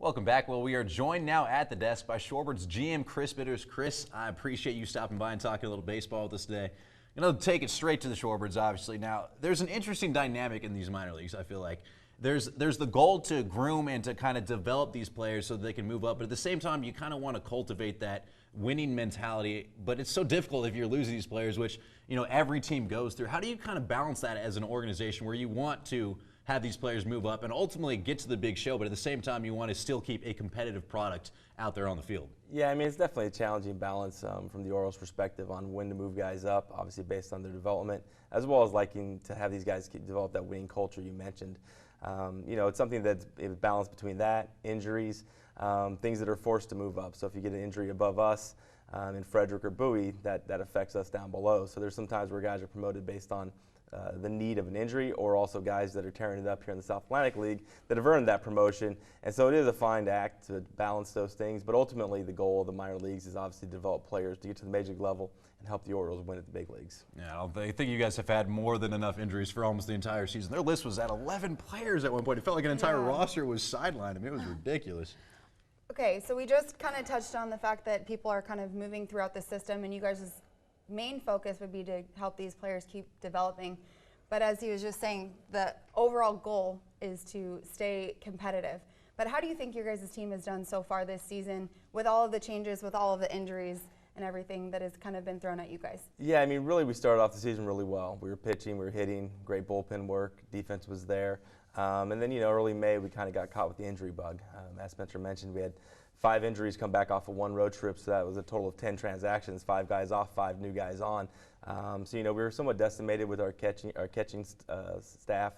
Welcome back. Well, we are joined now at the desk by Shorebird's GM Chris Bitters. Chris, I appreciate you stopping by and talking a little baseball with us today. Take it straight to the Shorebirds, obviously. Now, there's an interesting dynamic in these minor leagues, I feel like. There's the goal to groom and to kind of develop these players so that they can move up, but at the same time, you kind of want to cultivate that winning mentality, but it's so difficult if you're losing these players, which, every team goes through. How do you kind of balance that as an organization where you want to have these players move up and ultimately get to the big show, but at the same time you want to still keep a competitive product out there on the field? Yeah, it's definitely a challenging balance from the Orioles' perspective on when to move guys up, obviously based on their development, as well as liking to have these guys develop that winning culture you mentioned. It's something that's a balance between that, injuries, things that are forced to move up. So if you get an injury above us in Frederick or Bowie, that affects us down below. So there's some times where guys are promoted based on the need of an injury, or also guys that are tearing it up here in the South Atlantic League that have earned that promotion. And so it is a fine act to balance those things, but ultimately the goal of the minor leagues is obviously to develop players to get to the major league level and help the Orioles win at the big leagues. Yeah, I think you guys have had more than enough injuries for almost the entire season. Their list was at 11 players at one point. It felt like an entire roster was sidelined. It was ridiculous. Okay, so we just kind of touched on the fact that people are kind of moving throughout the system, and you guys' main focus would be to help these players keep developing. But as he was just saying, the overall goal is to stay competitive. But how do you think your guys' team has done so far this season with all of the changes, with all of the injuries and everything that has kind of been thrown at you guys? Yeah, really we started off the season really well. We were pitching, we were hitting, great bullpen work, defense was there. And then, early May we kind of got caught with the injury bug. As Spencer mentioned, we had 5 injuries come back off of 1 road trip, so that was a total of 10 transactions, 5 guys off, 5 new guys on. So we were somewhat decimated with our catching staff,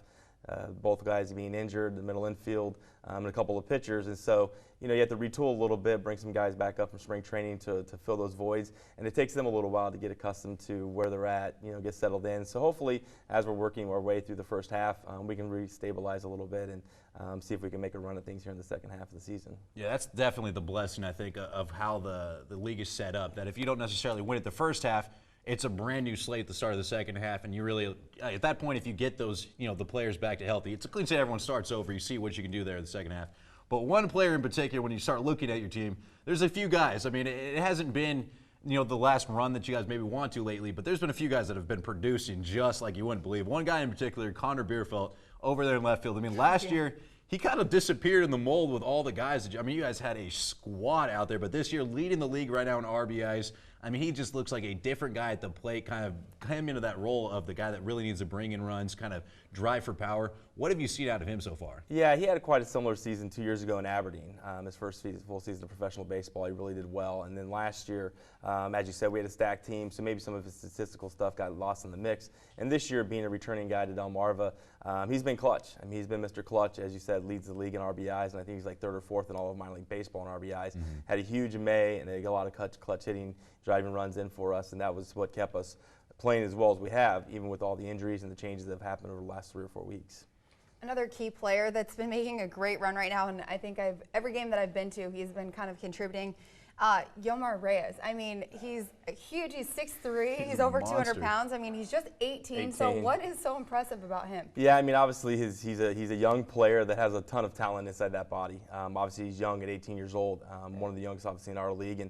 both guys being injured, the middle infield, and a couple of pitchers. And so, you have to retool a little bit, bring some guys back up from spring training to fill those voids. And it takes them a little while to get accustomed to where they're at, get settled in. So hopefully, as we're working our way through the first half, we can re-stabilize a little bit and see if we can make a run at things here in the second half of the season. Yeah, that's definitely the blessing, I think, of how the league is set up, that if you don't necessarily win it the first half, it's a brand new slate at the start of the second half, and you really, at that point, if you get those, the players back to healthy, it's a clean slate. Everyone starts over. You see what you can do there in the second half. But one player in particular, when you start looking at your team, there's a few guys. It hasn't been, the last run that you guys maybe want to lately, but there's been a few guys that have been producing just like you wouldn't believe. One guy in particular, Connor Bierfeld, over there in left field. Last year, he kind of disappeared in the mold with all the guys. You guys had a squad out there, but this year, leading the league right now in RBIs. He just looks like a different guy at the plate, kind of came into that role of the guy that really needs to bring in runs, kind of drive for power. What have you seen out of him so far? Yeah, he had quite a similar season 2 years ago in Aberdeen. His first full season of professional baseball, he really did well. And then last year, as you said, we had a stacked team, so maybe some of his statistical stuff got lost in the mix. And this year, being a returning guy to Delmarva, he's been clutch. He's been Mr. Clutch, as you said, leads the league in RBIs, and I think he's like 3rd or 4th in all of minor league baseball in RBIs. Had a huge May, and they got a lot of clutch hitting, driving runs in for us, and that was what kept us playing as well as we have, even with all the injuries and the changes that have happened over the last 3 or 4 weeks. Another key player that's been making a great run right now, and I think every game that I've been to, he's been kind of contributing. Yomar Reyes. He's huge. He's 6'3". He's over 200 pounds. He's just 18. So what is so impressive about him? Yeah, obviously he's a young player that has a ton of talent inside that body. Obviously he's young at 18 years old. One of the youngest obviously in our league, and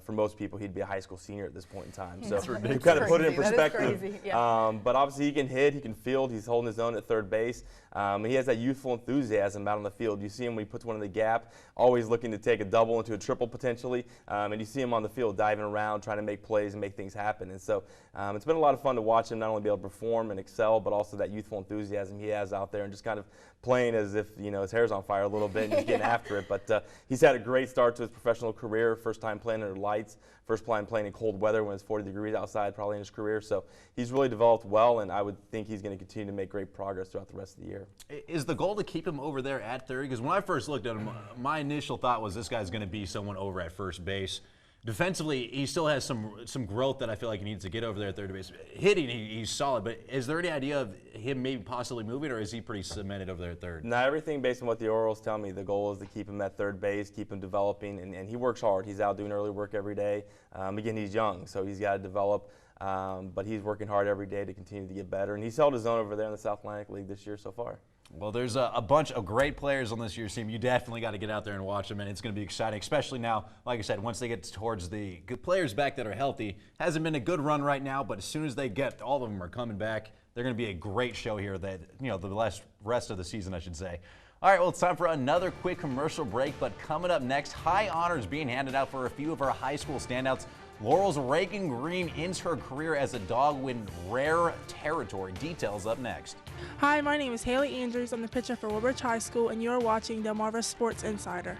for most people he'd be a high school senior at this point in time. So you kind of put it in perspective. Crazy. Yeah. But obviously he can hit, he can field. He's holding his own at third base. He has that youthful enthusiasm out on the field. You see him when he puts one in the gap, always looking to take a double into a triple potentially. And you see him on the field diving around, trying to make plays and make things happen. And so it's been a lot of fun to watch him not only be able to perform and excel, but also that youthful enthusiasm he has out there and just kind of playing as if his hair's on fire a little bit and just getting after it. But he's had a great start to his professional career, first time playing under lights, first time playing in cold weather when it's 40 degrees outside probably in his career. So he's really developed well, and I would think he's going to continue to make great progress throughout the rest of the year. Is the goal to keep him over there at third? Because when I first looked at him, my initial thought was this guy's going to be someone over at first base. Defensively, he still has some growth that I feel like he needs to get over there at third base. Hitting, he's solid, but is there any idea of him maybe possibly moving, or is he pretty cemented over there at third? Now, everything based on what the Orioles tell me, the goal is to keep him at third base, keep him developing, and he works hard. He's out doing early work every day. Again, he's young, so he's got to develop, but he's working hard every day to continue to get better, and he's held his own over there in the South Atlantic League this year so far. Well, there's a bunch of great players on this year's team. You definitely got to get out there and watch them, and it's going to be exciting, especially now, like I said, once they get towards the good players back that are healthy. Hasn't been a good run right now, but as soon as they get, all of them are coming back, they're going to be a great show here, that, you know, the rest of the season, I should say. All right, well, it's time for another quick commercial break, but coming up next, high honors being handed out for a few of our high school standouts. Laurel's Reagan Green ends her career as a dog in rare territory. Details up next. Hi, my name is Haley Andrews. I'm the pitcher for Woodbridge High School, and you're watching Delmarva Sports Insider.